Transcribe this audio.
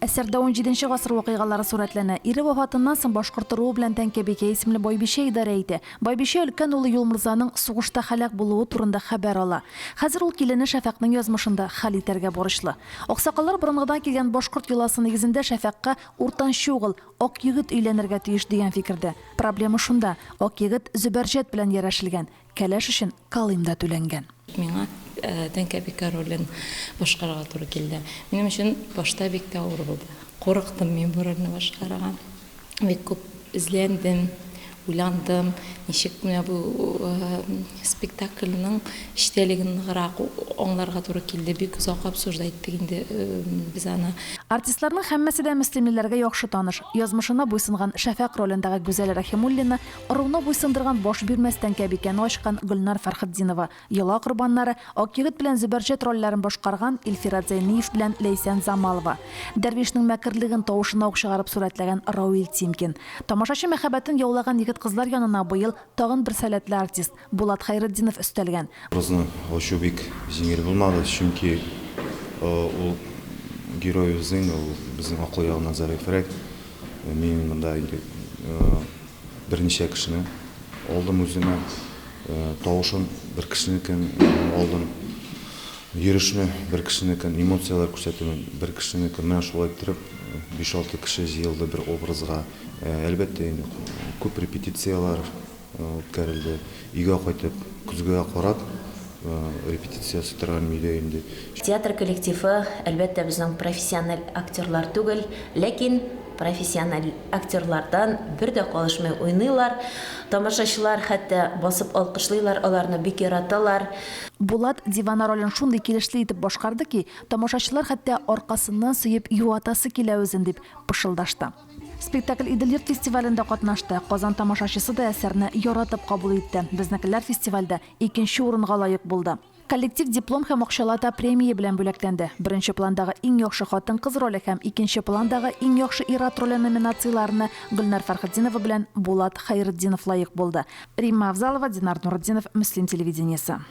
Әсәрдә 17-нче гасыр вакыйгалары сурәтләнә. Ире вафатыннан соң башкорт белән Тәңкәбикә исемле Байбише идарә итә. Байбише өлкән улы Юлмырзаның сугышта һәлак булуы турында хәбәр ала. Хәзер ул килене Шәфәкның язмышында хәл итәргә бурычлы. Аксакаллар борынгыдан килгән башкорт йоласы нигезендә Шәфәккә уртанчы угыл ак егет өйләнергә тиеш дигән фикердә. Проблема шунда: ак егет Зөбәрҗәт белән ярашылган, кәләш өчен калыймда түләнгән. Миңа Тәңкәбикә ролен башкарырга туры килде. Минем өчен башта бик тә авыр булды. Курыктым мин бу рольне башкарырга. Бик күп изләндем, уйландым. Ничек менә бу спектакльнең эчтәлеген ныграк аңларга туры килде. Бик озак обсуждать иттек инде без аны. Артистларның һәммәсе дә мөслимләргә яхшы таныш. Язмышына буйсынган Шәфәк ролендәге Гүзәл Рәхимуллина, оруына буйсындырган баш бирмәс Тәңкәбикәне ачкан Гөлнар Фәрхетдинова, Йола корбаннары Ак егет белән Зөбәрҗәт рольләрен башкарган Илфира Зәйниев белән Ләйсән Замалова, Дәрвишнең мәкерлеген тавышына ук чыгарып сурәтләгән Рауил Тимкин. Тамашачы мәхәббәтен яулаган егет-кызлар янына быел тагын бер сәләтле артист Булат Хайретдинов өстәлгән. Образны ачу бик җиңел булмады, чөнки ул героебезнең, безнең акыл ягыннан зәгыйфрәк. Мин монда берничә кешене алдым үземә, тавышын бер кешенекен алдым, йөрүшне бер кешенекен, эмоциялар күрсәтүен бер кешенекен, менә шулай итеп 5-6 кеше җыелды бер образга. Әлбәттә, күп репетициялар үткәрелде. Өйгә кайтып, күзгә карап, репетициясы торган өйдә инде. Театр коллективы әлбәттә безнең профессиональ актерлар түгел, ләкин профессиональ актерлардан бер дә калышмый уйныйлар. Тамашачылар хәтта басып алкышлыйлар, аларны бик яраталар. Булат дивана ролен шундый килешле итеп башкарды ки, тамашачылар хәтта аркасыннан сөеп юатасы килә үзен дип пышылдашты. Спектакль Идел-Йорт фестивалендә катнашты. Казан тамашачысы да әсәрне яратып кабул итте. Безнекеләр фестивальдә 2нче урынга лаек булды. Коллектив диплом һәм акчалата премия белән бүләкләнде. Беренче пландагы иң яхшы хатын-кыз роле һәм икенче пландагы иң яхшы ир-ат роле номинацияларына Гөлнар Фәрхетдинова белән Булат Хайретдинов лаек булды. Римма Авзалова, Динар Нуретдинов, Мөслим телевидениесе.